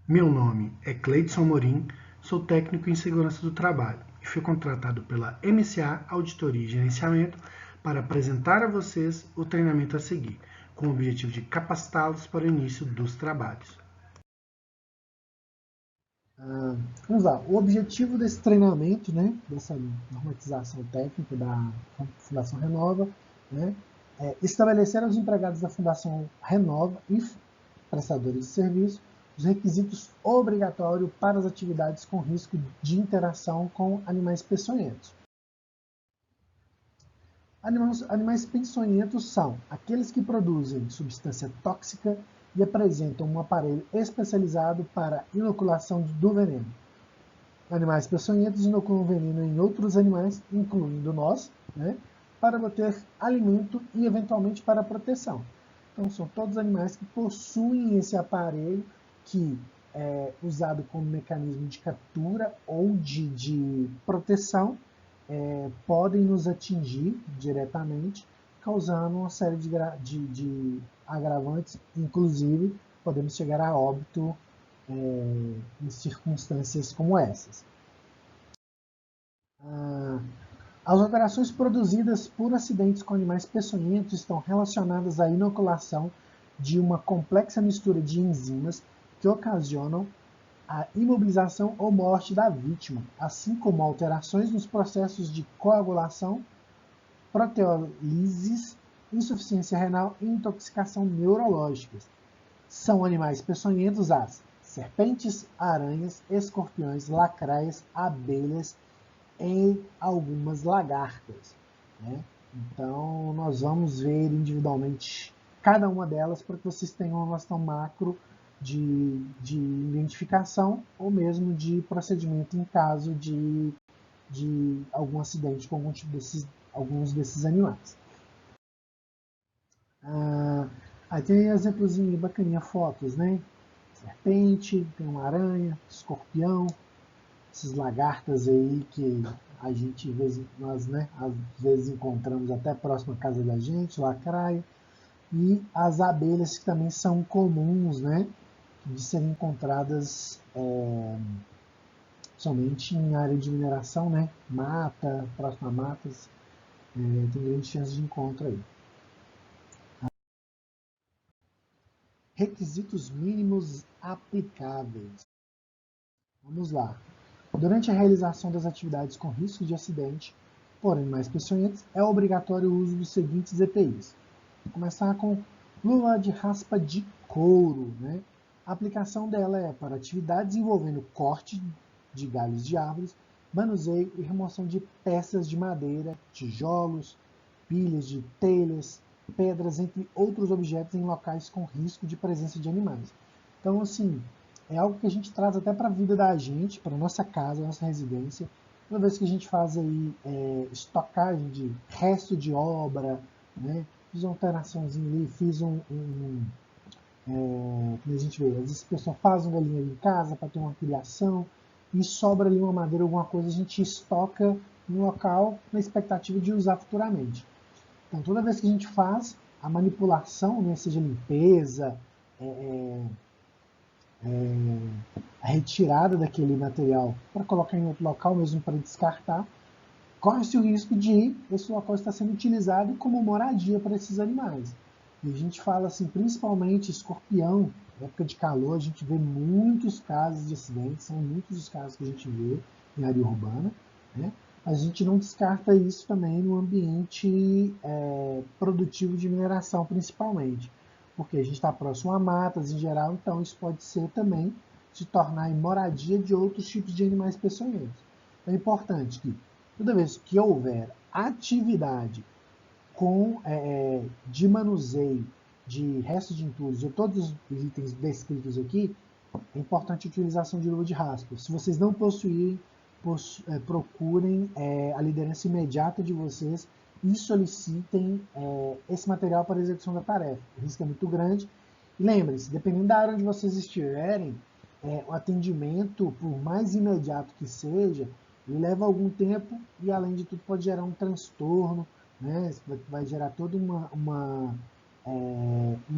Meu nome é Cleidson Morim, sou técnico em segurança do trabalho e fui contratado pela MCA Auditoria e Gerenciamento para apresentar a vocês o treinamento a seguir, com o objetivo de capacitá-los para o início dos trabalhos. Vamos lá, o objetivo desse treinamento, né, dessa normatização técnica da Fundação Renova, né, é estabelecer aos empregados da Fundação Renova e prestadores de serviço os requisitos obrigatórios para as atividades com risco de interação com animais peçonhentos. Animais peçonhentos são aqueles que produzem substância tóxica e apresentam um aparelho especializado para inoculação do veneno. Animais peçonhentos inoculam veneno em outros animais, incluindo nós, né, para obter alimento e eventualmente para proteção. Então são todos animais que possuem esse aparelho que é usado como mecanismo de captura ou de proteção, podem nos atingir diretamente, causando uma série de agravantes, inclusive podemos chegar a óbito em circunstâncias como essas. As operações produzidas por acidentes com animais peçonhentos estão relacionadas à inoculação de uma complexa mistura de enzimas que ocasionam a imobilização ou morte da vítima, assim como alterações nos processos de coagulação, proteólises, insuficiência renal e intoxicação neurológicas. São animais peçonhentos as serpentes, aranhas, escorpiões, lacraias, abelhas e algumas lagartas, né? Então, nós vamos ver individualmente cada uma delas para que vocês tenham uma noção macro de identificação ou mesmo de procedimento em caso de algum acidente com algum tipo alguns desses animais. Aí tem exemplozinho bacaninha, fotos, né? Serpente, tem uma aranha, escorpião, essas lagartas aí que a gente, nós, né, às vezes encontramos até próximo à casa da gente, lacraia, e as abelhas que também são comuns, né, de serem encontradas somente em área de mineração, né, mata, próximo a matas, tem grande chance de encontro aí. Requisitos mínimos aplicáveis. Vamos lá. Durante a realização das atividades com risco de acidente por animais peçonhentos, é obrigatório o uso dos seguintes EPIs. Vou começar com luva de raspa de couro, né? A aplicação dela é para atividades envolvendo corte de galhos de árvores, manuseio e remoção de peças de madeira, tijolos, pilhas de telhas, pedras, entre outros objetos em locais com risco de presença de animais. Então, assim, é algo que a gente traz até para a vida da gente, para a nossa casa, nossa residência. Toda vez que a gente faz aí estocagem de resto de obra, né? Fiz uma alteraçãozinha ali, fiz que a gente vê, às vezes a pessoa faz um galinha ali em casa para ter uma criação e sobra ali uma madeira, alguma coisa, a gente estoca no local na expectativa de usar futuramente. Então, toda vez que a gente faz a manipulação, né, seja limpeza, a retirada daquele material para colocar em outro local mesmo para descartar, corre-se o risco de esse local estar sendo utilizado como moradia para esses animais. E a gente fala assim, principalmente escorpião, época de calor, a gente vê muitos casos de acidentes, são muitos os casos que a gente vê em área urbana, né? A gente não descarta isso também no ambiente produtivo de mineração, principalmente, porque a gente está próximo a matas em geral, então isso pode ser também se tornar em moradia de outros tipos de animais peçonhentos. É importante que toda vez que houver atividade de manuseio de restos de entulhos ou todos os itens descritos aqui, é importante a utilização de luva de raspa. Se vocês não possuírem, procurem a liderança imediata de vocês e solicitem esse material para a execução da tarefa. O risco é muito grande. E lembrem-se, dependendo da área onde vocês estiverem, o atendimento, por mais imediato que seja, ele leva algum tempo e, além de tudo, pode gerar um transtorno, né? Vai gerar todo um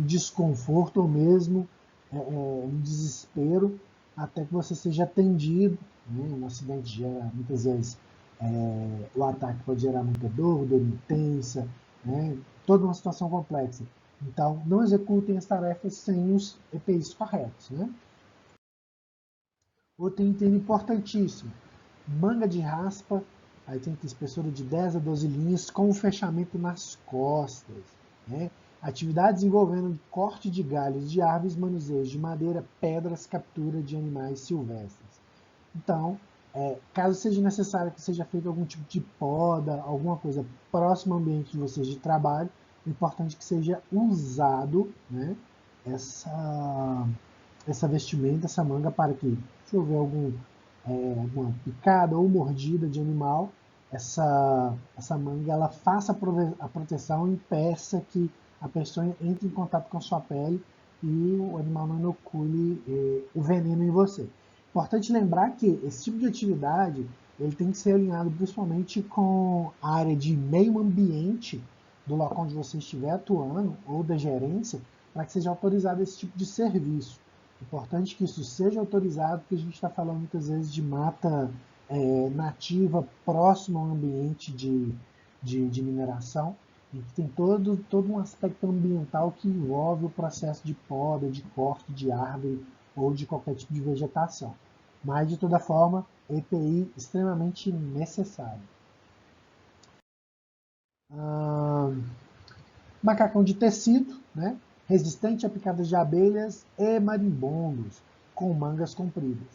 desconforto ou mesmo um desespero até que você seja atendido. Né? Um acidente gera, muitas vezes, o ataque pode gerar muita dor intensa, né? Toda uma situação complexa. Então, não executem as tarefas sem os EPIs corretos. Né? Outro item importantíssimo, manga de raspa, aí tem que espessura de 10 a 12 linhas com o fechamento nas costas. Né? Atividades envolvendo corte de galhos de árvores, manuseio de madeira, pedras, captura de animais silvestres. Então, caso seja necessário que seja feito algum tipo de poda, alguma coisa próximo ao ambiente de vocês de trabalho, é importante que seja usado, né, essa vestimenta, essa manga, para que, se houver alguma picada ou mordida de animal, essa manga ela faça a proteção e impeça que a pessoa entre em contato com a sua pele e o animal não inocule o veneno em você. Importante lembrar que esse tipo de atividade ele tem que ser alinhado principalmente com a área de meio ambiente do local onde você estiver atuando ou da gerência, para que seja autorizado esse tipo de serviço. Importante que isso seja autorizado, porque a gente está falando muitas vezes de mata nativa próximo ao ambiente de mineração, e que tem todo um aspecto ambiental que envolve o processo de poda, de corte de árvore ou de qualquer tipo de vegetação. Mas, de toda forma, EPI extremamente necessário. Macacão de tecido, né? Resistente a picadas de abelhas e marimbondos, com mangas compridas.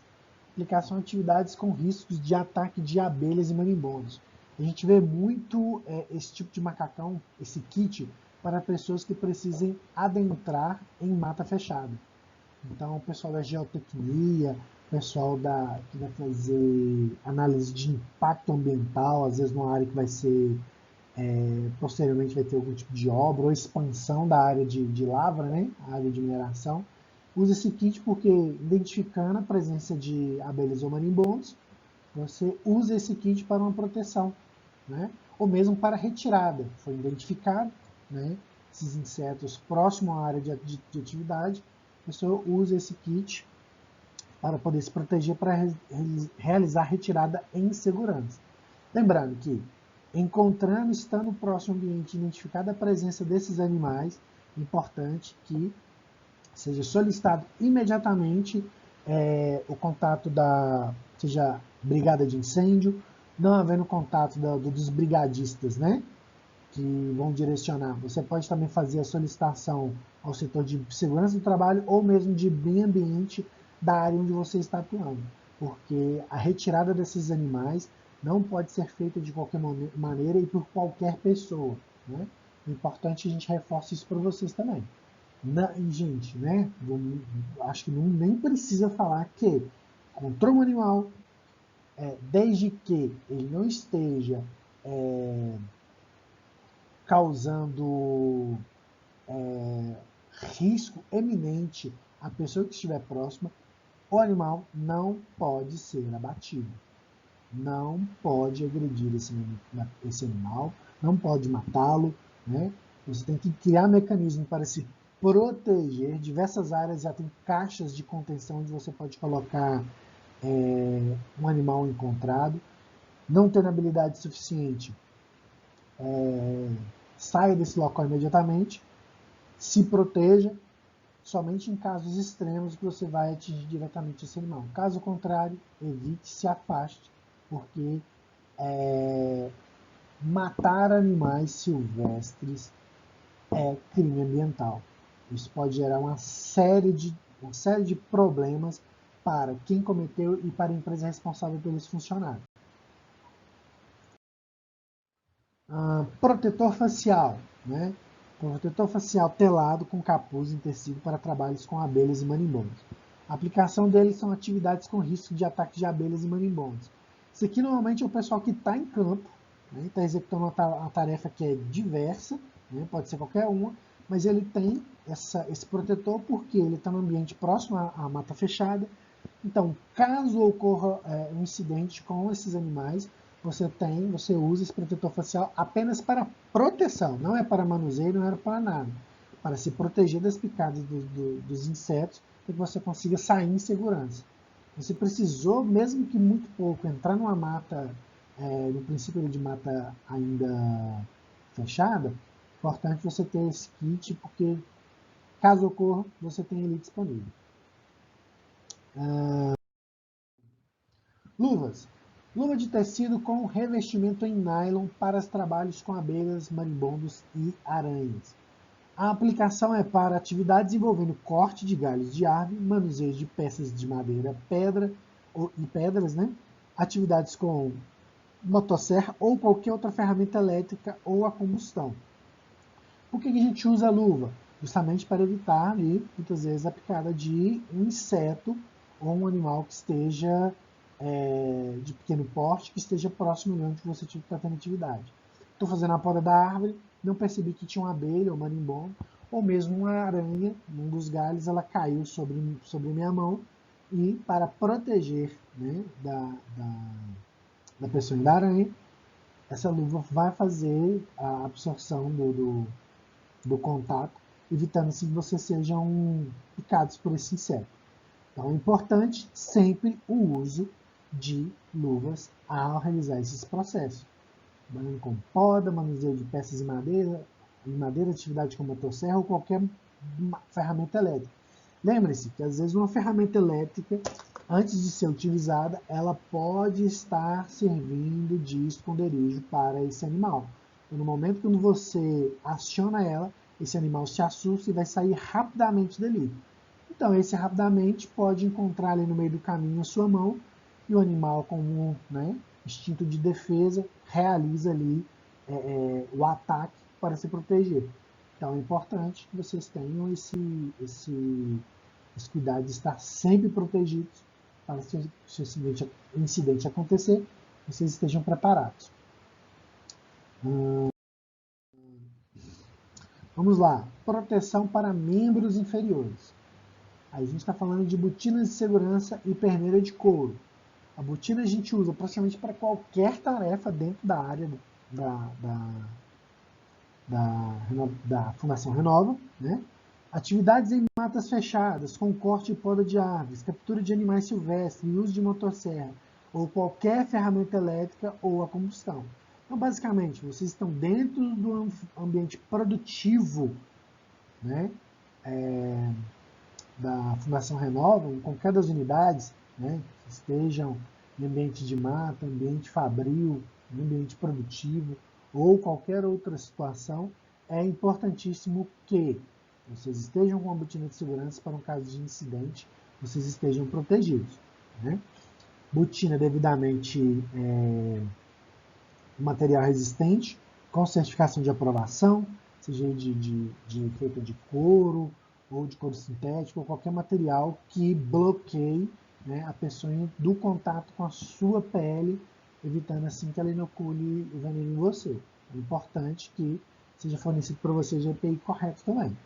Aplicação de atividades com riscos de ataque de abelhas e marimbondos. A gente vê muito esse tipo de macacão, esse kit, para pessoas que precisem adentrar em mata fechada. Então, o pessoal da geotecnia, o pessoal que vai fazer análise de impacto ambiental, às vezes numa área que vai ser, posteriormente vai ter algum tipo de obra ou expansão da área de lavra, né? A área de mineração. Usa esse kit porque, identificando a presença de abelhas ou marimbondos, você usa esse kit para uma proteção, né? Ou mesmo para retirada. Foi identificado, né, esses insetos próximo à área de atividade, a pessoa usa esse kit para poder se proteger, para realizar a retirada em segurança. Lembrando que, encontrando, estando próximo ao ambiente, identificada a presença desses animais, é importante que seja solicitado imediatamente o contato seja brigada de incêndio, não havendo contato dos brigadistas, né, que vão direcionar. Você pode também fazer a solicitação ao setor de segurança do trabalho ou mesmo de meio ambiente da área onde você está atuando, porque a retirada desses animais não pode ser feita de qualquer maneira e por qualquer pessoa. Né? É importante a gente reforçar isso para vocês também. Gente, né? Acho que nem precisa falar que controle animal, desde que ele não esteja causando risco eminente à pessoa que estiver próxima, o animal não pode ser abatido. Não pode agredir esse animal, não pode matá-lo, né? Você tem que criar mecanismo para se proteger. Diversas áreas já tem caixas de contenção onde você pode colocar um animal encontrado. Não tendo habilidade suficiente, saia desse local imediatamente, se proteja, somente em casos extremos que você vai atingir diretamente esse animal. Caso contrário, evite, se afaste, porque matar animais silvestres é crime ambiental. Isso pode gerar uma série de problemas para quem cometeu e para a empresa responsável pelos funcionários. Protetor facial, né? Protetor facial telado com capuz em tecido para trabalhos com abelhas e marimbondos. A aplicação deles são atividades com risco de ataque de abelhas e marimbondos. Isso aqui normalmente é o pessoal que está em campo, né? Está executando uma tarefa que é diversa, né? Pode ser qualquer uma, mas ele tem esse protetor porque ele está no ambiente próximo à mata fechada. Então, caso ocorra um incidente com esses animais, você usa esse protetor facial apenas para proteção, não é para manuseio, não é para nada. Para se proteger das picadas dos insetos, para que você consiga sair em segurança. você precisou, mesmo que muito pouco, entrar numa mata, no princípio de mata ainda fechada, é importante você ter esse kit, porque caso ocorra, você tem ele disponível. Luvas. Luva de tecido com revestimento em nylon para os trabalhos com abelhas, marimbondos e aranhas. A aplicação é para atividades envolvendo corte de galhos de árvore, manuseio de peças de madeira, pedras, né? Atividades com motosserra ou qualquer outra ferramenta elétrica ou a combustão. Por que a gente usa a luva? Justamente para evitar ali, muitas vezes, a picada de um inseto ou um animal que esteja de pequeno porte, que esteja próximo de onde você está tendo atividade. Estou fazendo a poda da árvore, não percebi que tinha uma abelha ou marimbondo, ou mesmo uma aranha, num dos galhos, ela caiu sobre minha mão, e para proteger, né, da pessoa e da aranha, essa luva vai fazer a absorção do contato, evitando assim que vocês sejam picados por esse inseto. Então é importante sempre o uso de luvas ao realizar esses processos. Trabalhando com poda, manuseio de peças de madeira, atividade com motosserra ou qualquer ferramenta elétrica. Lembre-se que às vezes uma ferramenta elétrica, antes de ser utilizada, ela pode estar servindo de esconderijo para esse animal. Então, no momento que você aciona ela, esse animal se assusta e vai sair rapidamente dali. Então, esse rapidamente pode encontrar ali no meio do caminho a sua mão, e o animal, com um instinto de defesa, realiza ali o ataque para se proteger. Então, é importante que vocês tenham esse cuidado de estar sempre protegidos para se o incidente acontecer, vocês estejam preparados. Vamos lá. Proteção para membros inferiores. Aí a gente está falando de botinas de segurança e perneira de couro. A botina a gente usa praticamente para qualquer tarefa dentro da área da Fundação Renova, né? Atividades em matas fechadas, com corte e poda de árvores, captura de animais silvestres e uso de motosserra, ou qualquer ferramenta elétrica ou a combustão. Então, basicamente, vocês estão dentro do ambiente produtivo, né? Da Fundação Renova, em qualquer das unidades, né? Estejam em ambiente de mata, ambiente fabril, ambiente produtivo, ou qualquer outra situação, é importantíssimo que vocês estejam com uma botina de segurança para um caso de incidente, vocês estejam protegidos. Né? Botina devidamente material resistente, com certificação de aprovação, seja feita de couro, ou de couro sintético, ou qualquer material que bloqueie, né, a pessoa do contato com a sua pele, evitando assim que ela inocule o veneno em você. É importante que seja fornecido para você o EPI correto também.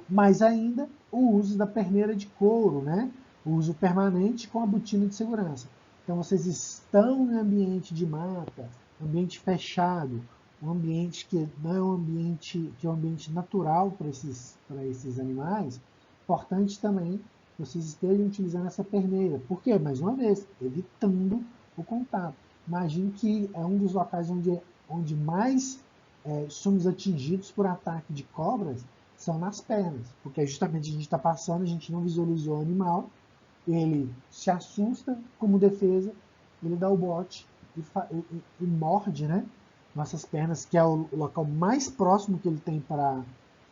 Mas ainda o uso da perneira de couro, né? O uso permanente com a botina de segurança. Então vocês estão em ambiente de mata, ambiente fechado, um ambiente que não é um ambiente que é um ambiente natural para esses animais. Importante também que vocês estejam utilizando essa perneira. Por quê? Mais uma vez, evitando o contato. Imagine que é um dos locais onde mais somos atingidos por ataque de cobras, são nas pernas, porque justamente a gente está passando, a gente não visualizou o animal, ele se assusta como defesa, ele dá o bote e morde, né, nossas pernas, que é o local mais próximo que ele tem para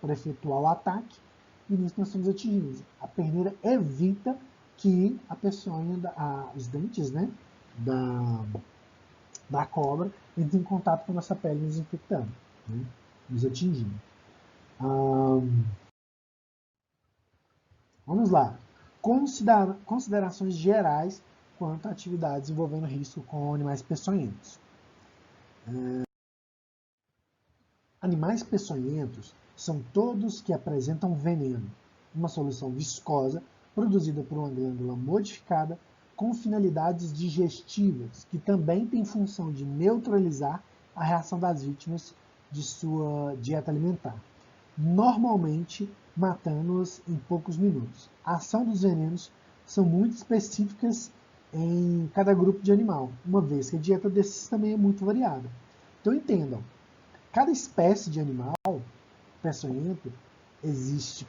efetuar o ataque, e nisso nós estamos atingidos. A perneira evita que a peçonha, os dentes, né, da cobra entrem em contato com a nossa pele, nos infectando, né, nos atingindo. Vamos lá. Considerações gerais quanto a atividades envolvendo risco com animais peçonhentos. Animais peçonhentos são todos que apresentam veneno, uma solução viscosa produzida por uma glândula modificada com finalidades digestivas, que também tem função de neutralizar a reação das vítimas de sua dieta alimentar, normalmente matando-os em poucos minutos. A ação dos venenos são muito específicas em cada grupo de animal, uma vez que a dieta desses também é muito variada. Então entendam, cada espécie de animal peçonhento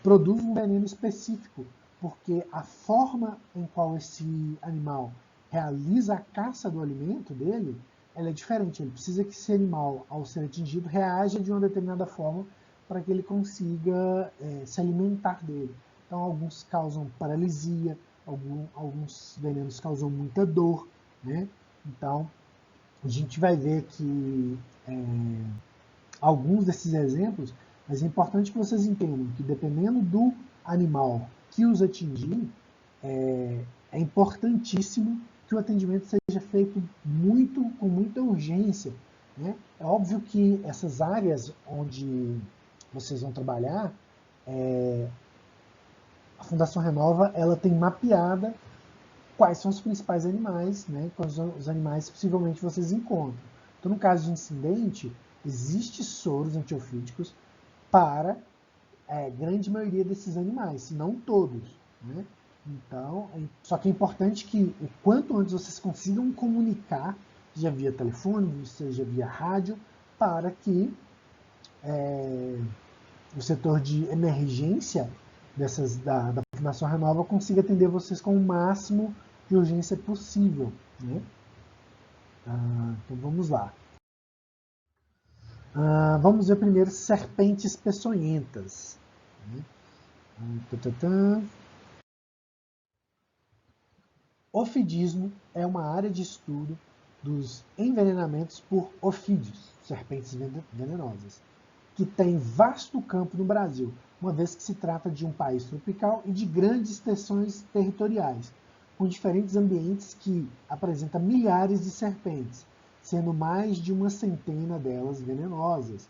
produz um veneno específico, porque a forma em qual esse animal realiza a caça do alimento dele, ela é diferente. Ele precisa que esse animal, ao ser atingido, reaja de uma determinada forma para que ele consiga se alimentar dele. Então, alguns causam paralisia, alguns venenos causam muita dor, né? Então, a gente vai ver que alguns desses exemplos, mas é importante que vocês entendam que dependendo do animal que os atingir, é importantíssimo que o atendimento seja feito com muita urgência, né? É óbvio que essas áreas onde vocês vão trabalhar, a Fundação Renova ela tem mapeada quais são os principais animais, né? Quais os animais possivelmente vocês encontram. Então, no caso de incidente, existe soros antiofídicos para a grande maioria desses animais, se não todos, né? Então, só que é importante que o quanto antes vocês consigam comunicar, seja via telefone, seja via rádio, para que o setor de emergência da Fundação Renova consiga atender vocês com o máximo de urgência possível, né? Então vamos lá. Vamos ver primeiro serpentes peçonhentas. Ofidismo é uma área de estudo dos envenenamentos por ofídeos, serpentes venenosas, que tem vasto campo no Brasil, uma vez que se trata de um país tropical e de grandes extensões territoriais, com diferentes ambientes que apresentam milhares de serpentes, sendo mais de uma centena delas venenosas.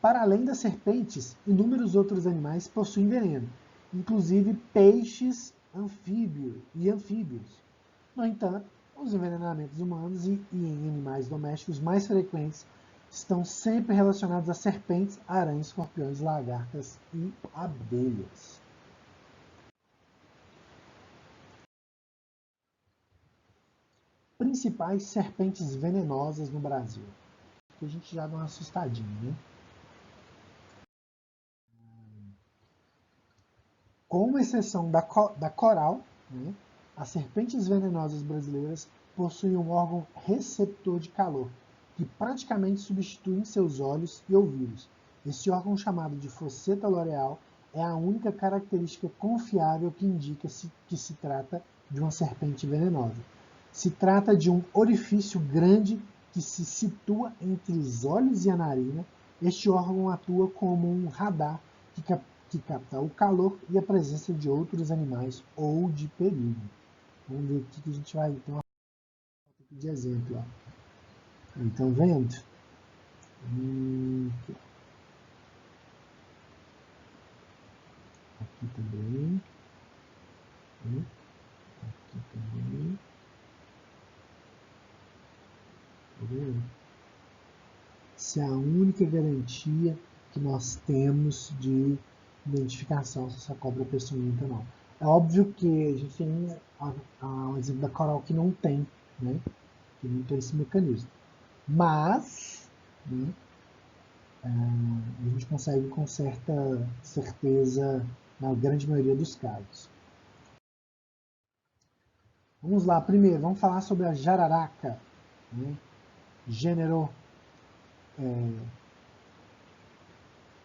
Para além das serpentes, inúmeros outros animais possuem veneno, inclusive peixes e anfíbios. No entanto, os envenenamentos humanos e em animais domésticos mais frequentes estão sempre relacionados a serpentes, aranhas, escorpiões, lagartas e abelhas. Principais serpentes venenosas no Brasil. Aqui a gente já dá uma assustadinha, né? Com exceção da coral, né, as serpentes venenosas brasileiras possuem um órgão receptor de calor, que praticamente substitui em seus olhos e ouvidos. Esse órgão, chamado de fosseta loreal, é a única característica confiável que indica que se trata de uma serpente venenosa. Se trata de um orifício grande que se situa entre os olhos e a narina. Este órgão atua como um radar que capta o calor e a presença de outros animais ou de perigo. Vamos ver aqui que a gente vai ter uma foto de exemplo. Ó. Estão vendo? Aqui também. Aqui também. Tá vendo? Essa é a única garantia que nós temos de identificação se essa cobra é peçonhenta ou não. É óbvio que a gente tem o exemplo da coral que não tem, né? Que não tem esse mecanismo. Mas, né, a gente consegue com certa certeza na grande maioria dos casos. Vamos lá, primeiro, vamos falar sobre a jararaca, né? Gênero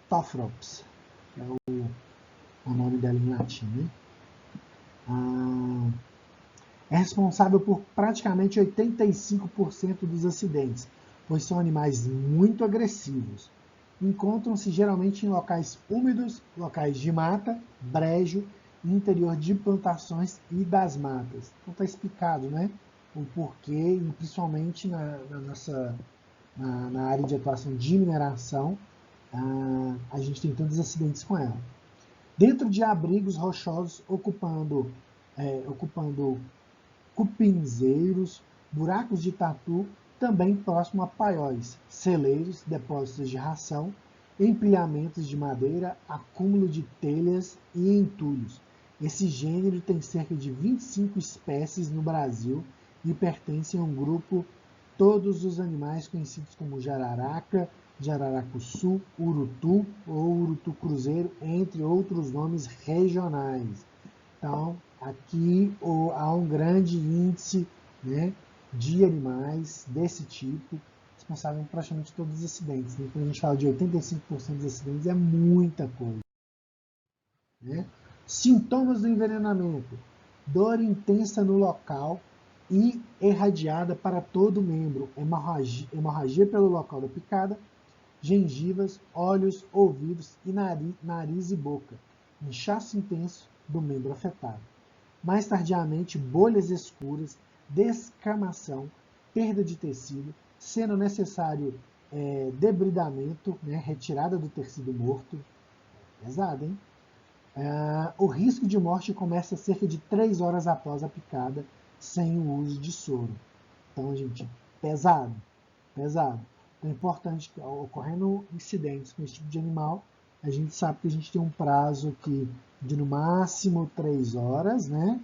Tophrops, que é o nome dela em latim, né? É responsável por praticamente 85% dos acidentes, pois são animais muito agressivos. Encontram-se geralmente em locais úmidos, locais de mata, brejo, interior de plantações e das matas. Então está explicado, né? O porquê, e principalmente na área de atuação de mineração, a gente tem tantos acidentes com ela. Dentro de abrigos rochosos, ocupando cupinzeiros, buracos de tatu, também próximo a paióis, celeiros, depósitos de ração, empilhamentos de madeira, acúmulo de telhas e entulhos. Esse gênero tem cerca de 25 espécies no Brasil e pertence a um grupo todos os animais conhecidos como jararaca, jararacuçu, urutu ou urutu-cruzeiro, entre outros nomes regionais. Então, aqui há um grande índice, né, de animais desse tipo, responsável por praticamente todos os acidentes. Né? Quando a gente fala de 85% dos acidentes, é muita coisa. Né? Sintomas do envenenamento: dor intensa no local e irradiada para todo o membro, hemorragia pelo local da picada, gengivas, olhos, ouvidos e nariz e boca, inchaço intenso do membro afetado. Mais tardiamente, bolhas escuras, descamação, perda de tecido, sendo necessário debridamento, né, retirada do tecido morto. Pesado, hein? O risco de morte começa cerca de 3 horas após a picada, sem o uso de soro. Então, gente, pesado, pesado. Então, é importante que, ocorrendo incidentes com esse tipo de animal, a gente sabe que a gente tem um prazo aqui de no máximo 3 horas, né?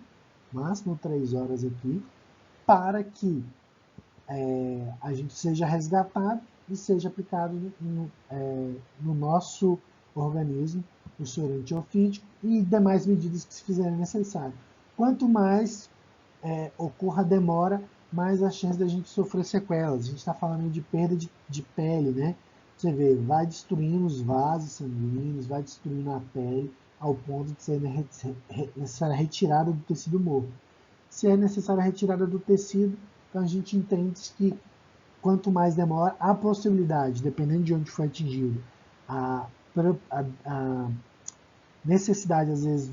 Máximo 3 horas aqui, para que a gente seja resgatado e seja aplicado no nosso organismo o soro antiofídico e demais medidas que se fizerem necessárias. Quanto mais ocorra a demora, mais a chance da gente sofrer sequelas. A gente está falando de perda de pele, né? Você vê, vai destruindo os vasos sanguíneos, vai destruindo a pele, ao ponto de ser necessária a retirada do tecido morto. Se é necessária a retirada do tecido, então a gente entende que quanto mais demora, a possibilidade, dependendo de onde foi atingido, a necessidade, às vezes,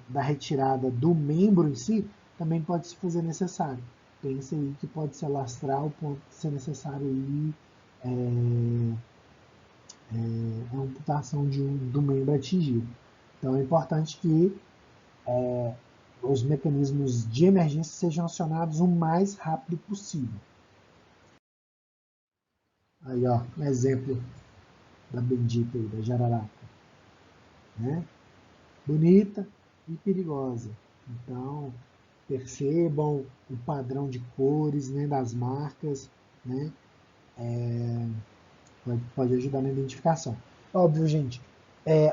da retirada do membro em si, também pode se fazer necessário. Pensa aí que pode se alastrar ao ponto de ser necessário aí, a amputação do membro atingido. Então é importante que os mecanismos de emergência sejam acionados o mais rápido possível. Aí, ó, um exemplo da bendita aí, da jararaca. Né? Bonita e perigosa. Então, percebam o padrão de cores, né, das marcas, né? Pode ajudar na identificação. Óbvio, gente,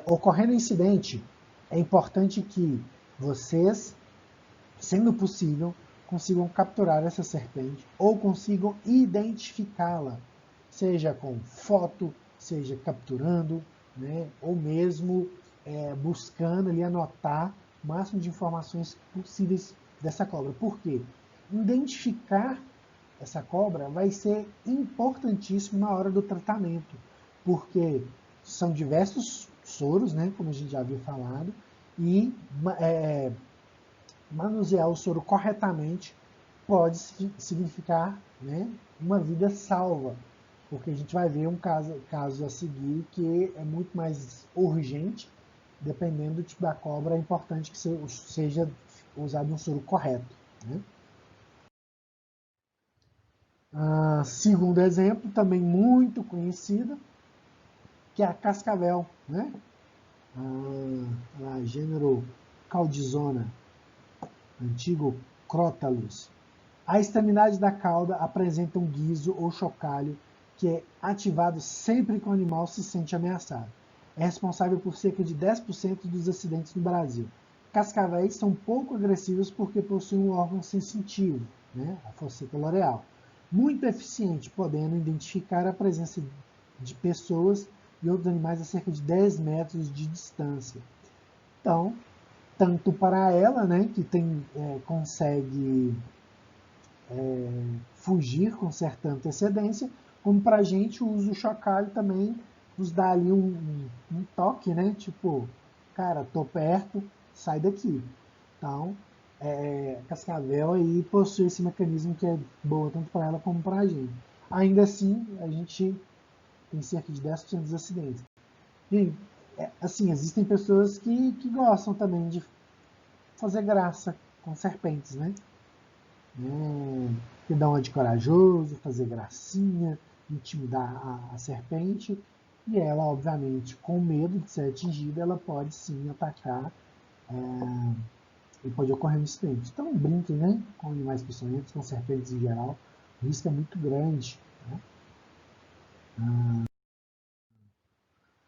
ocorrendo incidente, é importante que vocês, sendo possível, consigam capturar essa serpente ou consigam identificá-la, seja com foto, seja capturando, né, ou mesmo buscando ali anotar o máximo de informações possíveis dessa cobra. Por quê? Identificar essa cobra vai ser importantíssimo na hora do tratamento, porque são diversos soros, né, como a gente já havia falado, e manusear o soro corretamente pode significar, né, uma vida salva, porque a gente vai ver um caso a seguir que é muito mais urgente, dependendo do tipo da cobra, é importante que seja usado um soro correto. Né? Segundo exemplo, também muito conhecido, que é a cascavel, né? Gênero Caldizona, antigo Crotalus. A extremidade da cauda apresenta um guizo ou chocalho que é ativado sempre que o animal se sente ameaçado. É responsável por cerca de 10% dos acidentes no Brasil. Cascavéis são pouco agressivos porque possuem um órgão sensitivo, né, a fosseta loreal, muito eficiente, podendo identificar a presença de pessoas e outros animais a cerca de 10 metros de distância. Então, tanto para ela, né, que consegue fugir com certa antecedência, como para a gente o uso do chocalho também nos dá ali um toque, né? Tipo, cara, tô perto, sai daqui. Então, cascavel aí possui esse mecanismo que é boa tanto para ela como para a gente. Ainda assim, a gente tem cerca de 10% dos acidentes. E, assim, existem pessoas que gostam também de fazer graça com serpentes, né? Que dá uma de corajoso, fazer gracinha, intimidar a serpente. E ela, obviamente, com medo de ser atingida, ela pode sim atacar e pode ocorrer um incidente. Então, brinquem, né, com animais peçonhentos, com serpentes em geral. O risco é muito grande. Né?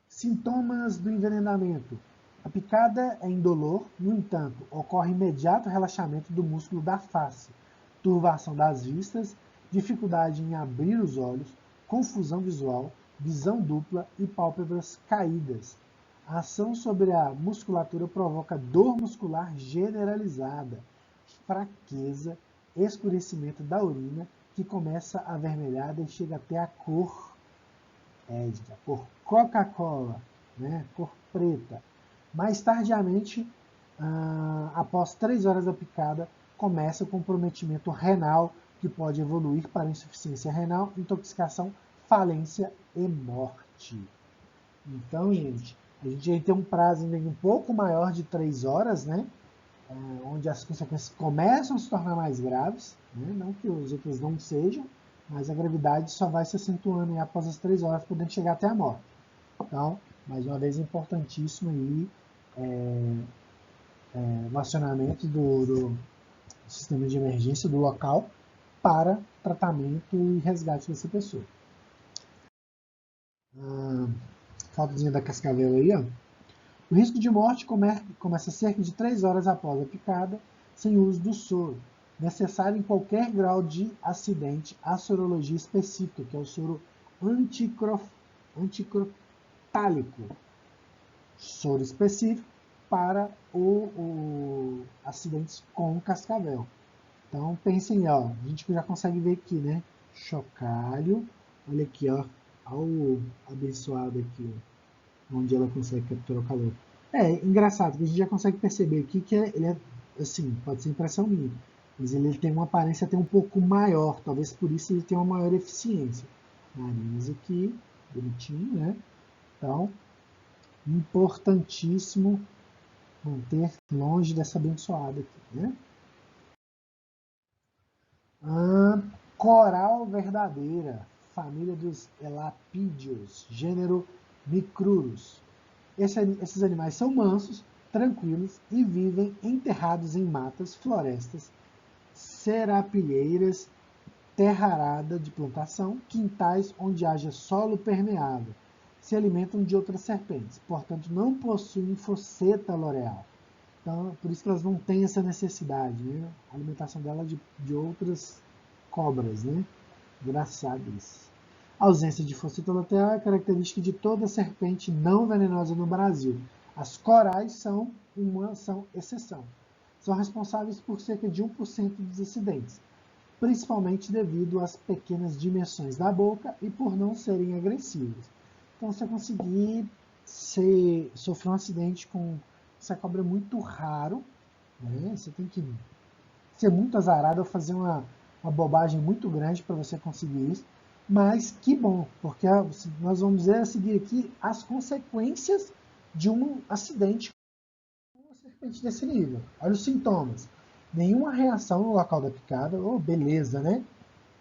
Sintomas do envenenamento. A picada é indolor, no entanto, ocorre imediato relaxamento do músculo da face, turvação das vistas, dificuldade em abrir os olhos, confusão visual, visão dupla e pálpebras caídas. A ação sobre a musculatura provoca dor muscular generalizada, fraqueza, escurecimento da urina, que começa avermelhada e chega até a cor édica, cor Coca-Cola, né? Cor preta. Mais tardiamente, após 3 horas da picada, começa o comprometimento renal, que pode evoluir para insuficiência renal, intoxicação, falência e morte. Então, gente, a gente tem um prazo ainda um pouco maior de 3 horas, né? Onde as consequências começam a se tornar mais graves, né? Não que os outros não sejam, mas a gravidade só vai se acentuando após as 3 horas, podendo chegar até a morte. Então, mais uma vez, é importantíssimo aí o acionamento do sistema de emergência do local para tratamento e resgate dessa pessoa. Fotozinha da cascavel aí, ó. O risco de morte começa cerca de 3 horas após a picada, sem uso do soro. Necessário em qualquer grau de acidente a sorologia específica, que é o soro anticrotálico. Soro específico para o acidentes com cascavel. Então pensem, ó, a gente já consegue ver aqui, né? Chocalho, olha aqui, ó, o abençoado aqui, ó, onde ela consegue capturar o calor. É engraçado que a gente já consegue perceber aqui que ele é, assim, pode ser impressão minha, mas ele tem uma aparência até um pouco maior, talvez por isso ele tenha uma maior eficiência. Nariz aqui, bonitinho, né? Então, importantíssimo manter longe dessa abençoada aqui, né? Coral verdadeira, família dos elapídeos, gênero Micrurus. Esses animais são mansos, tranquilos e vivem enterrados em matas, florestas, serapilheiras, terra arada de plantação, quintais onde haja solo permeável. Se alimentam de outras serpentes, portanto não possuem fosseta loreal. Então, por isso que elas não têm essa necessidade, né? A alimentação dela é de outras cobras, né? Engraçadas. A ausência de fosseta loreal é característica de toda serpente não venenosa no Brasil. As corais são exceção. São responsáveis por cerca de 1% dos acidentes, principalmente devido às pequenas dimensões da boca e por não serem agressivas. Então, se você conseguir sofrer um acidente com essa cobra é muito raro, né? Você tem que ser muito azarado ou fazer uma bobagem muito grande para você conseguir isso. Mas que bom, porque nós vamos ver a seguir aqui as consequências de um acidente com uma serpente desse nível. Olha os sintomas. Nenhuma reação no local da picada, beleza, né?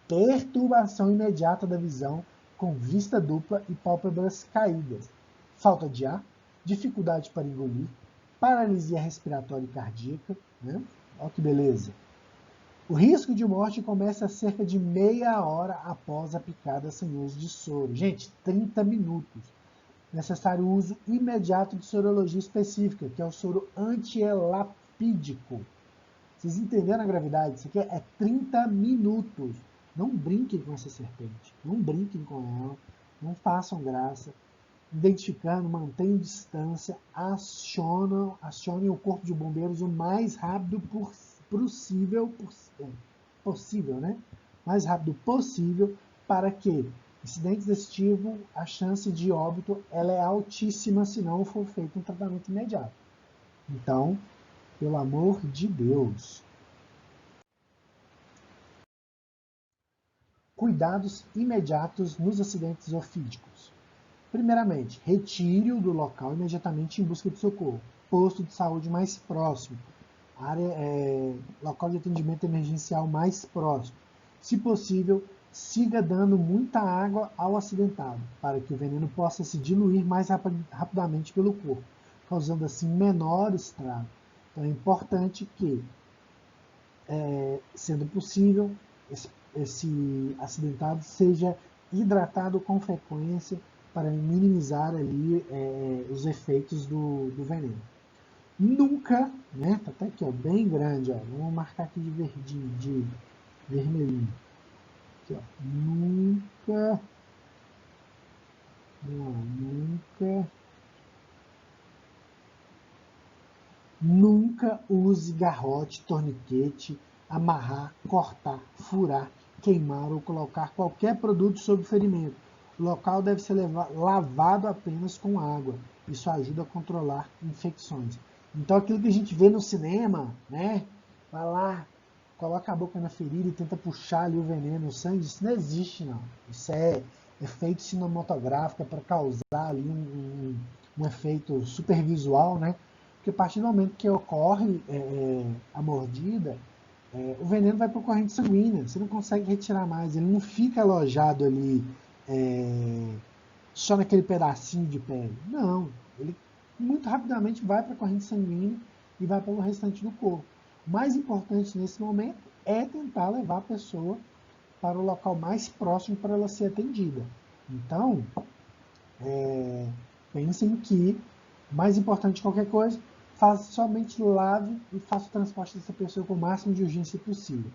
Perturbação imediata da visão, com vista dupla e pálpebras caídas. Falta de ar, dificuldade para engolir, paralisia respiratória e cardíaca, né? Olha que beleza. O risco de morte começa cerca de meia hora após a picada sem uso de soro. Gente, 30 minutos. Necessário uso imediato de sorologia específica, que é o soro antielapídico. Vocês entenderam a gravidade? Isso aqui é 30 minutos. Não brinquem com essa serpente. Não brinquem com ela. Não façam graça. Identificando, mantenham distância, acionem o corpo de bombeiros o mais rápido possível, né? Mais rápido possível, para que incidentes desse tipo, a chance de óbito ela é altíssima se não for feito um tratamento imediato. Então, pelo amor de Deus. Cuidados imediatos nos acidentes ofídicos. Primeiramente, retire-o do local imediatamente em busca de socorro. Posto de saúde mais próximo. Local de atendimento emergencial mais próximo. Se possível, siga dando muita água ao acidentado, para que o veneno possa se diluir mais rapidamente pelo corpo, causando assim menor estrago. Então é importante que, sendo possível, esse acidentado seja hidratado com frequência para minimizar ali os efeitos do veneno. Nunca, né? Tá até aqui, ó, bem grande, ó. Vamos marcar aqui de verdinho, de vermelhinho. Aqui, ó. Nunca, nunca use garrote, torniquete, amarrar, cortar, furar, queimar ou colocar qualquer produto sobre o ferimento. O local deve ser lavado apenas com água. Isso ajuda a controlar infecções. Então aquilo que a gente vê no cinema, né? Vai lá, coloca a boca na ferida e tenta puxar ali o veneno, o sangue, isso não existe não. Isso é efeito cinematográfico para causar ali um efeito super visual, né? Porque a partir do momento que ocorre a mordida, o veneno vai para a corrente sanguínea, você não consegue retirar mais, ele não fica alojado ali só naquele pedacinho de pele. Não, ele muito rapidamente vai para a corrente sanguínea e vai pelo restante do corpo. O mais importante nesse momento é tentar levar a pessoa para o local mais próximo para ela ser atendida. Então, pensem que, mais importante de qualquer coisa, somente lave e faça o transporte dessa pessoa com o máximo de urgência possível.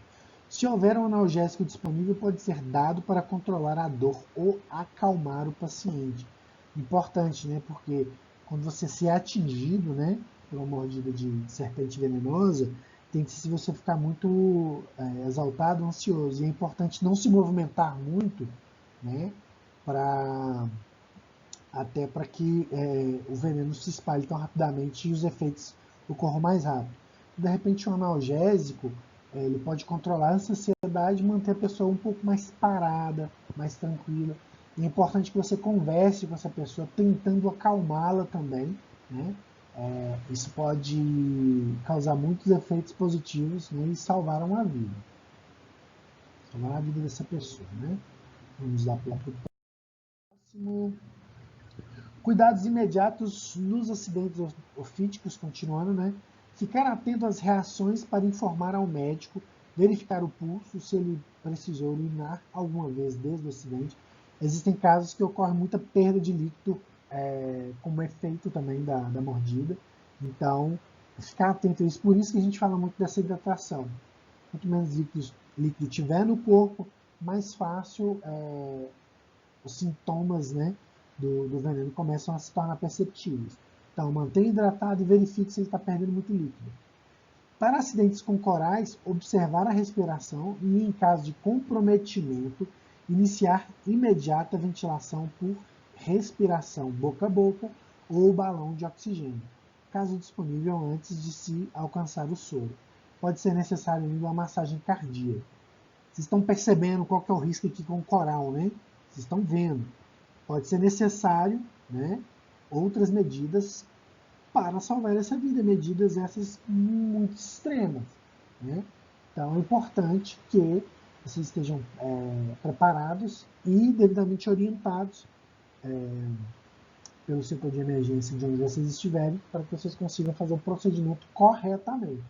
Se houver um analgésico disponível, pode ser dado para controlar a dor ou acalmar o paciente. Importante, né? Porque quando você se é atingido, né, por uma mordida de serpente venenosa, tem que se você ficar muito exaltado, ansioso. E é importante não se movimentar muito, né, até para que o veneno se espalhe tão rapidamente e os efeitos ocorram mais rápido. De repente, um analgésico ele pode controlar essa ansiedade e manter a pessoa um pouco mais parada, mais tranquila. E é importante que você converse com essa pessoa, tentando acalmá-la também, né? Isso pode causar muitos efeitos positivos, né, e salvar uma vida. Salvar a vida dessa pessoa, né? Vamos lá para o próximo. Cuidados imediatos nos acidentes ofíticos, continuando, né? Ficar atento às reações para informar ao médico, verificar o pulso, se ele precisou urinar alguma vez desde o acidente. Existem casos que ocorre muita perda de líquido como efeito também da mordida. Então, ficar atento a isso. Por isso que a gente fala muito dessa hidratação. Quanto menos líquido tiver no corpo, mais fácil os sintomas, né, do veneno começam a se tornar perceptíveis. Então, mantenha hidratado e verifique se ele está perdendo muito líquido. Para acidentes com corais, observar a respiração e, em caso de comprometimento, iniciar imediata ventilação por respiração boca a boca ou balão de oxigênio, caso disponível antes de se alcançar o soro. Pode ser necessário ainda uma massagem cardíaca. Vocês estão percebendo qual que é o risco aqui com o coral, né? Vocês estão vendo. Pode ser necessário, né, outras medidas para salvar essa vida, medidas essas muito extremas, né? Então é importante que vocês estejam preparados e devidamente orientados pelo setor de emergência de onde vocês estiverem, para que vocês consigam fazer o procedimento corretamente.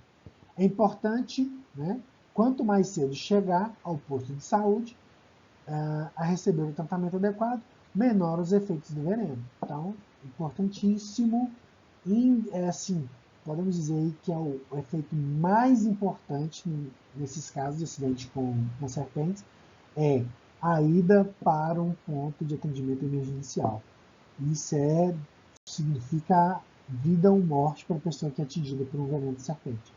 É importante, né, quanto mais cedo chegar ao posto de saúde a receber o tratamento adequado, menor os efeitos do veneno. Então, importantíssimo. E, assim, podemos dizer aí que é o efeito mais importante nesses casos de acidente com serpentes, é a ida para um ponto de atendimento emergencial. Isso significa vida ou morte para a pessoa que é atingida por um veneno de serpente.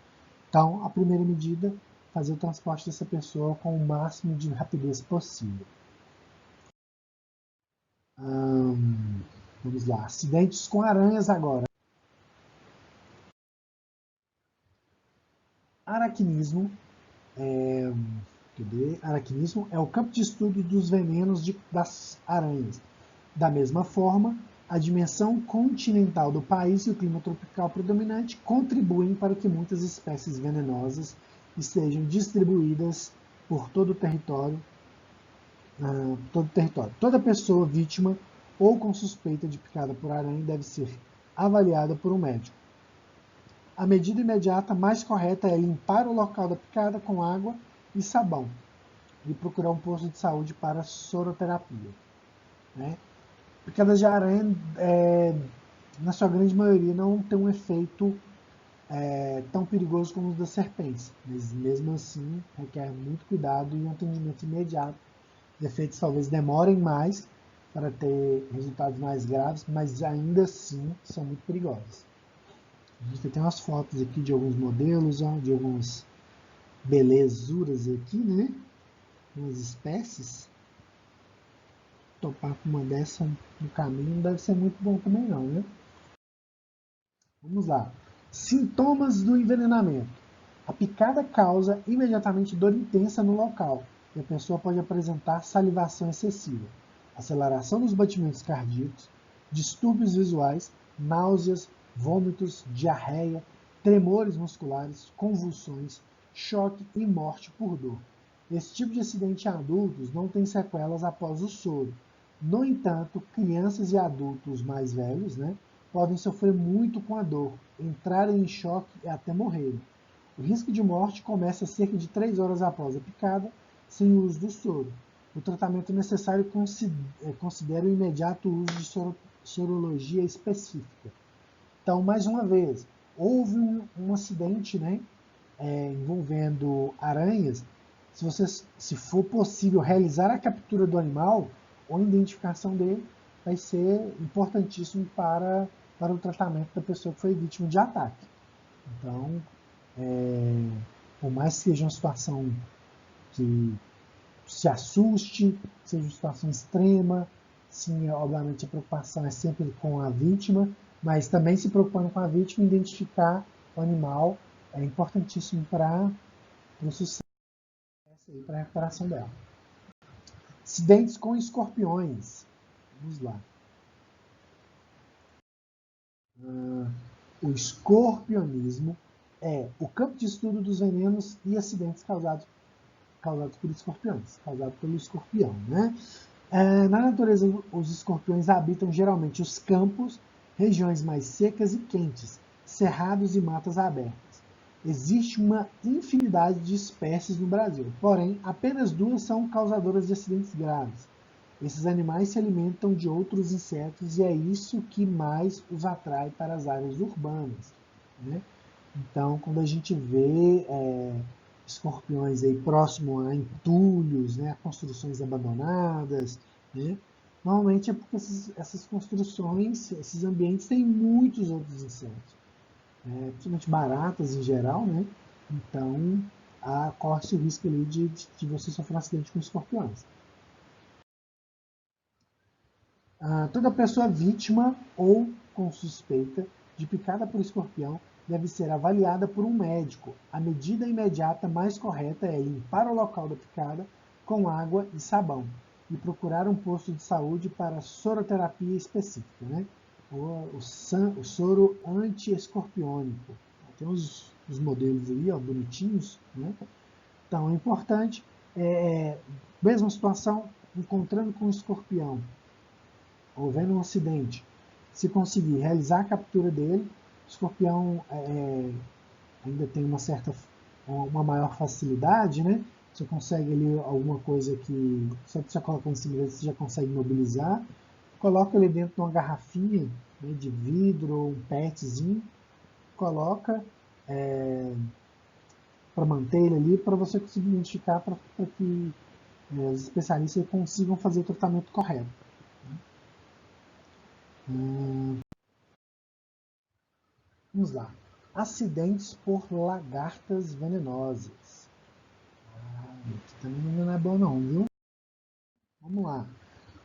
Então, a primeira medida, fazer o transporte dessa pessoa com o máximo de rapidez possível. Vamos lá, acidentes com aranhas agora. Aracnismo. Aracnismo é o campo de estudo dos venenos das aranhas. Da mesma forma, a dimensão continental do país e o clima tropical predominante contribuem para que muitas espécies venenosas estejam distribuídas por todo o território. Toda pessoa vítima ou com suspeita de picada por aranha deve ser avaliada por um médico. a medida imediata mais correta é limpar o local da picada com água e sabão e procurar um posto de saúde para soroterapia. Né? Picadas de aranha, na sua grande maioria, não tem um efeito tão perigoso como os das serpentes, mas mesmo assim requer muito cuidado e um atendimento imediato. Os efeitos talvez demorem mais para ter resultados mais graves, mas ainda assim são muito perigosos. A gente tem umas fotos aqui de alguns modelos, ó, de algumas belezuras aqui, né? Umas espécies. Topar com uma dessa no caminho não deve ser muito bom também não, né? Vamos lá. Sintomas do envenenamento. A picada causa imediatamente dor intensa no local e a pessoa pode apresentar salivação excessiva, aceleração dos batimentos cardíacos, distúrbios visuais, náuseas, vômitos, diarreia, tremores musculares, convulsões, choque e morte por dor. Esse tipo de acidente em adultos não tem sequelas após o soro. No entanto, crianças e adultos mais velhos, né, podem sofrer muito com a dor, entrarem em choque e até morrerem. O risco de morte começa cerca de 3 horas após a picada, sem o uso do soro. O tratamento necessário considera o imediato uso de sorologia específica. Então, mais uma vez, houve um acidente, né, envolvendo aranhas. Se for possível realizar a captura do animal ou a identificação dele, vai ser importantíssimo para o tratamento da pessoa que foi vítima de ataque. Então, por mais que seja uma situação que se assuste, seja uma situação extrema, sim, obviamente a preocupação é sempre com a vítima, mas também se preocupando com a vítima, identificar o animal é importantíssimo para o sucesso e para a recuperação dela. Acidentes com escorpiões. Vamos lá. O escorpionismo é o campo de estudo dos venenos e acidentes causados por escorpiões, causado pelo escorpião, né? Na natureza, os escorpiões habitam geralmente os campos, regiões mais secas e quentes, cerrados e matas abertas. Existe uma infinidade de espécies no Brasil, porém, apenas 2 são causadoras de acidentes graves. Esses animais se alimentam de outros insetos e é isso que mais os atrai para as áreas urbanas, né? Então, quando a gente vê escorpiões aí próximo a entulhos, né, a construções abandonadas, né, normalmente é porque essas construções, esses ambientes têm muitos outros insetos, principalmente baratas em geral, né? Então, corre-se o risco ali de você sofrer um acidente com escorpiões. Toda pessoa vítima ou com suspeita de picada por escorpião deve ser avaliada por um médico. A medida imediata mais correta é limpar o local da picada com água e sabão e procurar um posto de saúde para soroterapia específica, né? O soro anti-escorpiônico. Tem os modelos aí, ó, bonitinhos, né? Então é importante, mesma situação, encontrando com o escorpião, houver um acidente, se conseguir realizar a captura dele, o escorpião ainda tem uma maior facilidade, né? Você consegue ali alguma coisa que, só que você coloca em cima dele, você já consegue mobilizar. Coloca ele dentro de uma garrafinha, né, de vidro ou um petzinho, coloca para manter ele ali, para você conseguir identificar, para que os especialistas consigam fazer o tratamento correto. Vamos lá. Acidentes por lagartas venenosas. Aqui também não é bom não, viu? Vamos lá.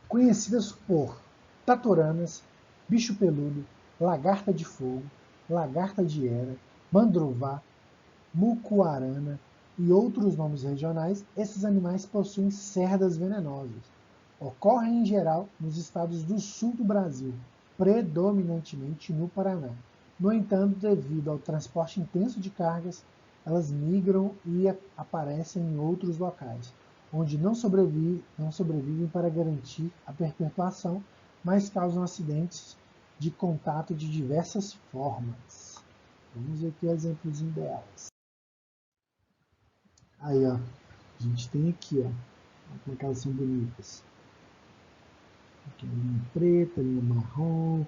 Conhecidas por tatoranas, bicho peludo, lagarta de fogo, lagarta de era, mandruvá, mucuarana e outros nomes regionais, esses animais possuem cerdas venenosas. Ocorrem em geral nos estados do sul do Brasil, predominantemente no Paraná. No entanto, devido ao transporte intenso de cargas, elas migram e aparecem em outros locais, onde não sobrevivem para garantir a perpetuação, mas causam acidentes de contato de diversas formas. Vamos ver aqui o exemplozinho delas. Aí, ó, a gente tem aqui, ó, como é que elas são bonitas. Aqui a linha preta, a linha marrom.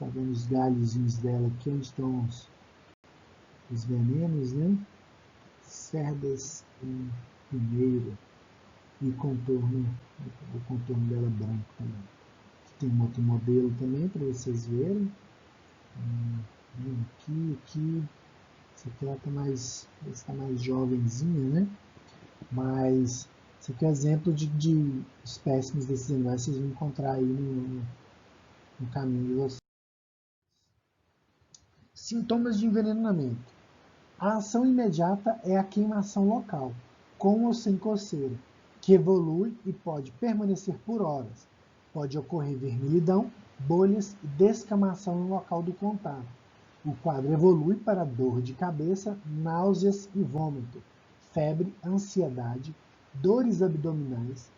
Tá vendo os galhozinhos dela aqui, onde estão os venenos, né? Cerdas em primeiro e contorno, o contorno dela branco também. Tem um outro modelo também para vocês verem. Aqui. Essa aqui ela está mais jovenzinha, né? Mas esse aqui é exemplo de espécimes desses animais que vocês vão encontrar aí no caminho de vocês. Sintomas de envenenamento. A ação imediata é a queimação local, com ou sem coceira, que evolui e pode permanecer por horas. Pode ocorrer vermelhidão, bolhas e descamação no local do contato. O quadro evolui para dor de cabeça, náuseas e vômito, febre, ansiedade, dores abdominais,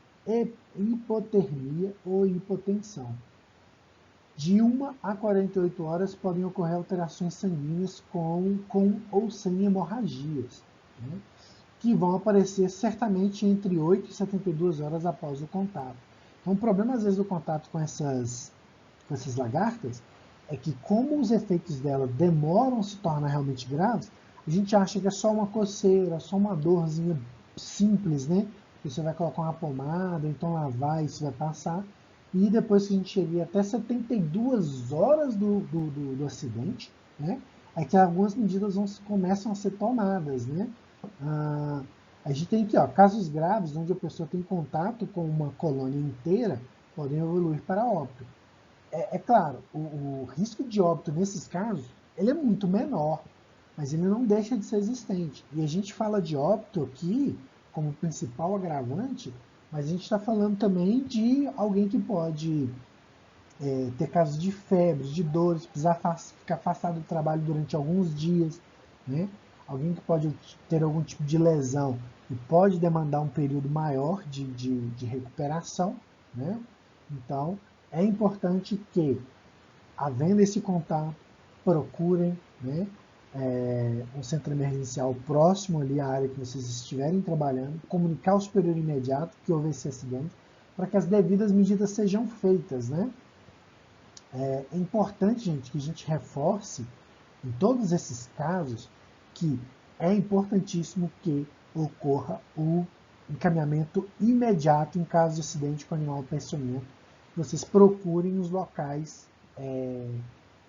hipotermia ou hipotensão. De 1 a 48 horas podem ocorrer alterações sanguíneas com ou sem hemorragias, né, que vão aparecer certamente entre 8 e 72 horas após o contato. Então, o problema, às vezes, do contato com essas lagartas é que, como os efeitos dela demoram a se tornar realmente graves, a gente acha que é só uma coceira, só uma dorzinha simples, né? Você vai colocar uma pomada, então lavar e isso vai passar. E depois que a gente chegar até 72 horas do acidente, né? É que algumas medidas começam a ser tomadas, né? A gente tem aqui, ó, casos graves onde a pessoa tem contato com uma colônia inteira podem evoluir para óbito. É claro, o risco de óbito nesses casos ele é muito menor, mas ele não deixa de ser existente. E a gente fala de óbito aqui como principal agravante, mas a gente está falando também de alguém que pode ter casos de febre, de dores, precisar ficar afastado do trabalho durante alguns dias, né? Alguém que pode ter algum tipo de lesão e pode demandar um período maior de recuperação, né? Então, é importante que, havendo esse contato, procurem, né, um centro emergencial próximo ali à área que vocês estiverem trabalhando, comunicar ao superior imediato que houve esse acidente, para que as devidas medidas sejam feitas, né? É importante, gente, que a gente reforce em todos esses casos que é importantíssimo que ocorra o encaminhamento imediato em caso de acidente com animal peçonhento. Vocês procurem os locais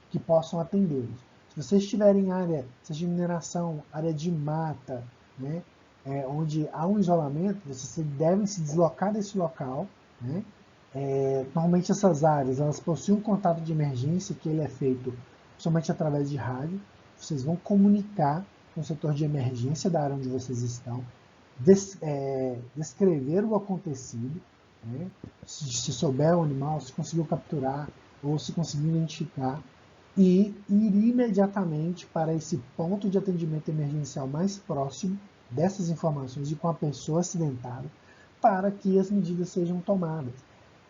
que possam atendê-los. Se vocês estiverem em área, seja de mineração, área de mata, né, onde há um isolamento, vocês devem se deslocar desse local, né? Normalmente essas áreas elas possuem um contato de emergência que ele é feito somente através de rádio. Vocês vão comunicar com o setor de emergência da área onde vocês estão, descrever o acontecido, né? Se souber o animal, se conseguiu capturar ou se conseguiu identificar, e ir imediatamente para esse ponto de atendimento emergencial mais próximo dessas informações e com a pessoa acidentada, para que as medidas sejam tomadas.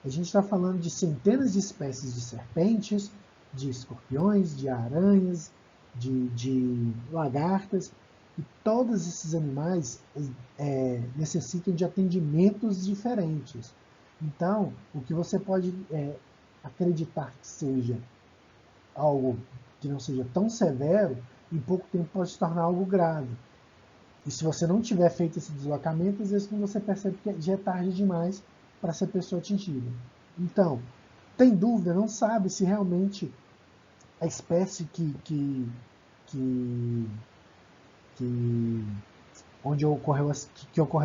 A gente está falando de centenas de espécies de serpentes, de escorpiões, de aranhas, de lagartas, e todos esses animais necessitam de atendimentos diferentes. Então, o que você pode acreditar que seja algo que não seja tão severo, em pouco tempo pode se tornar algo grave. E se você não tiver feito esse deslocamento, às vezes quando você percebe que já é tarde demais para essa pessoa atingida. Então, tem dúvida, não sabe se realmente a espécie onde ocorreu o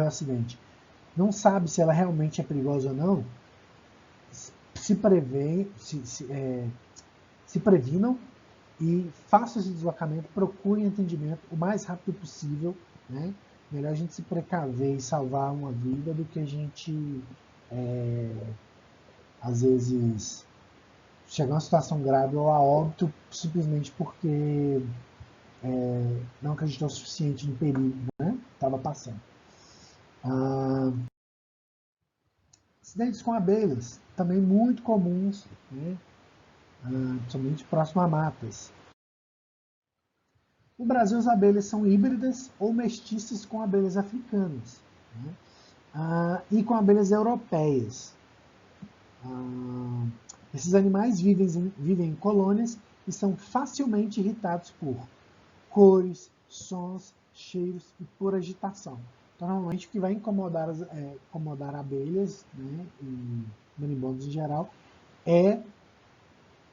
acidente, não sabe se ela realmente é perigosa ou não, se previnam e façam esse deslocamento, procurem atendimento o mais rápido possível, né? Melhor a gente se precaver e salvar uma vida do que a gente, às vezes, chegar a uma situação grave ou a óbito simplesmente porque não acreditou o suficiente no perigo, né? Estava passando. Acidentes com abelhas, também muito comuns, né? Principalmente próximo a matas. No Brasil, as abelhas são híbridas ou mestiças com abelhas africanas, né? E com abelhas europeias. Esses animais vivem em colônias e são facilmente irritados por cores, sons, cheiros e por agitação. Então, normalmente, o que vai incomodar abelhas, né, e marimbondos em geral, é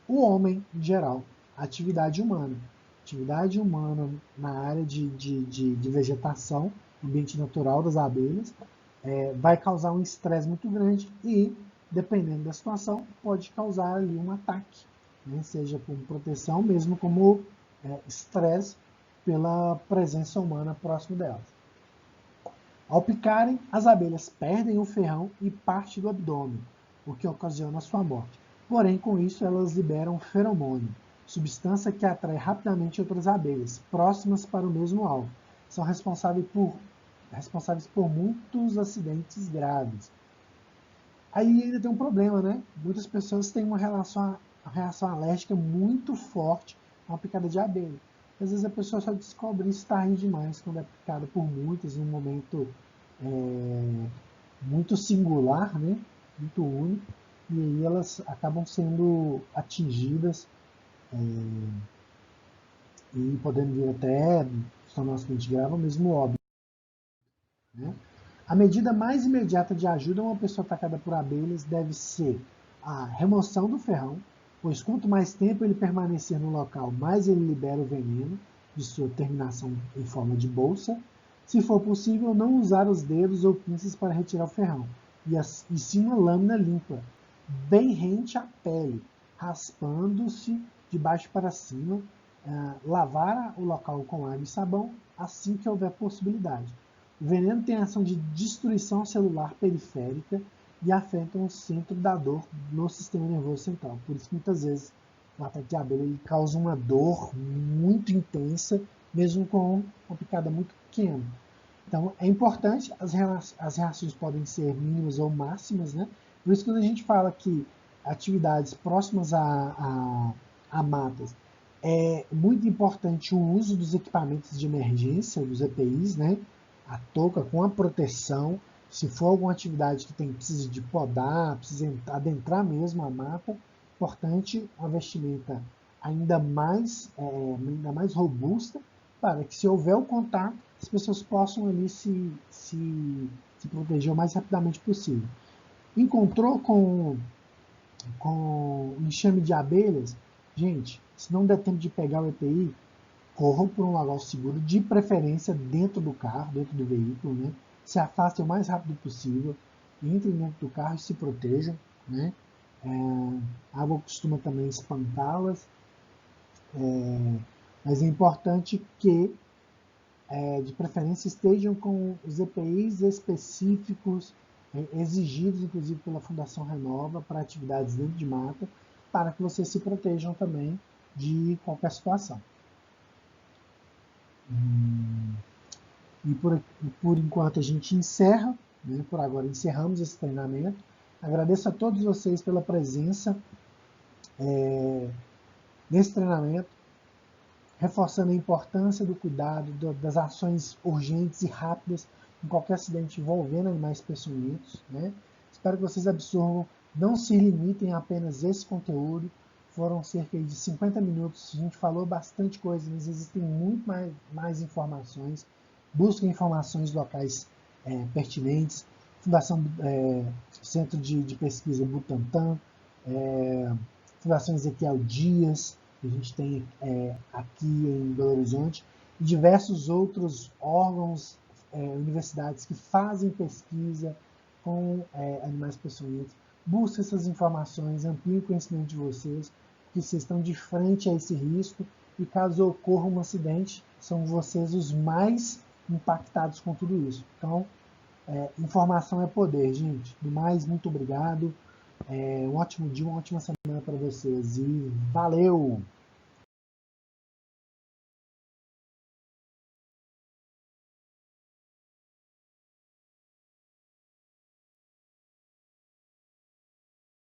o homem em geral, a atividade humana. Atividade humana na área de vegetação, ambiente natural das abelhas, vai causar um estresse muito grande e, dependendo da situação, pode causar ali um ataque, né? Seja por proteção, mesmo como estresse pela presença humana próximo delas. Ao picarem, as abelhas perdem o ferrão e parte do abdômen, o que ocasiona sua morte. Porém, com isso, elas liberam feromônio, substância que atrai rapidamente outras abelhas, próximas para o mesmo alvo. São responsáveis por muitos acidentes graves. Aí ainda tem um problema, né? Muitas pessoas têm uma reação alérgica muito forte a uma picada de abelha. Às vezes a pessoa só descobre isso tarde demais, quando é picada por muitas, num momento muito singular, né? Muito único, e aí elas acabam sendo atingidas e podendo vir até se tornar um acidente grave ou mesmo óbito, né? A medida mais imediata de ajuda a uma pessoa atacada por abelhas deve ser a remoção do ferrão, pois quanto mais tempo ele permanecer no local, mais ele libera o veneno de sua terminação em forma de bolsa. Se for possível, não usar os dedos ou pinças para retirar o ferrão, e sim uma lâmina limpa, bem rente à pele, raspando-se de baixo para cima, lavar o local com água e sabão assim que houver possibilidade. O veneno tem ação de destruição celular periférica e afeta o centro da dor no sistema nervoso central. Por isso que muitas vezes o ataque de abelha ele causa uma dor muito intensa, mesmo com uma picada muito pequena. Então é importante, as reações podem ser mínimas ou máximas, né? Por isso que quando a gente fala que atividades próximas a matas, é muito importante o uso dos equipamentos de emergência, dos EPIs, né? A touca com a proteção. Se for alguma atividade que precisa de podar, precisa adentrar mesmo a mata, importante uma vestimenta ainda mais robusta, para que se houver o contato, as pessoas possam ali se proteger o mais rapidamente possível. Encontrou com enxame de abelhas, gente, se não der tempo de pegar o EPI, corram por um local seguro, de preferência dentro do carro, dentro do veículo, né? Se afastem o mais rápido possível, entrem dentro do carro e se protejam, né? A água costuma também espantá-las, mas é importante que, de preferência, estejam com os EPIs específicos, exigidos, inclusive, pela Fundação Renova, para atividades dentro de mata, para que vocês se protejam também de qualquer situação. E por enquanto a gente encerra, né? Por agora encerramos esse treinamento. Agradeço a todos vocês pela presença nesse treinamento, reforçando a importância do cuidado, das ações urgentes e rápidas em qualquer acidente envolvendo animais peçonhentos, né? Espero que vocês absorvam, não se limitem a apenas esse conteúdo. Foram cerca de 50 minutos, a gente falou bastante coisa, mas existem muito mais informações. Busquem informações locais pertinentes. Fundação Centro de Pesquisa Butantan, Fundação Ezequiel Dias, que a gente tem aqui em Belo Horizonte, e diversos outros órgãos, universidades que fazem pesquisa com animais peçonhentos. Busquem essas informações, ampliem o conhecimento de vocês, porque vocês estão de frente a esse risco, e caso ocorra um acidente, são vocês os mais impactados com tudo isso. Então, informação é poder, gente. Do mais, muito obrigado. Um ótimo dia, uma ótima semana para vocês. E valeu!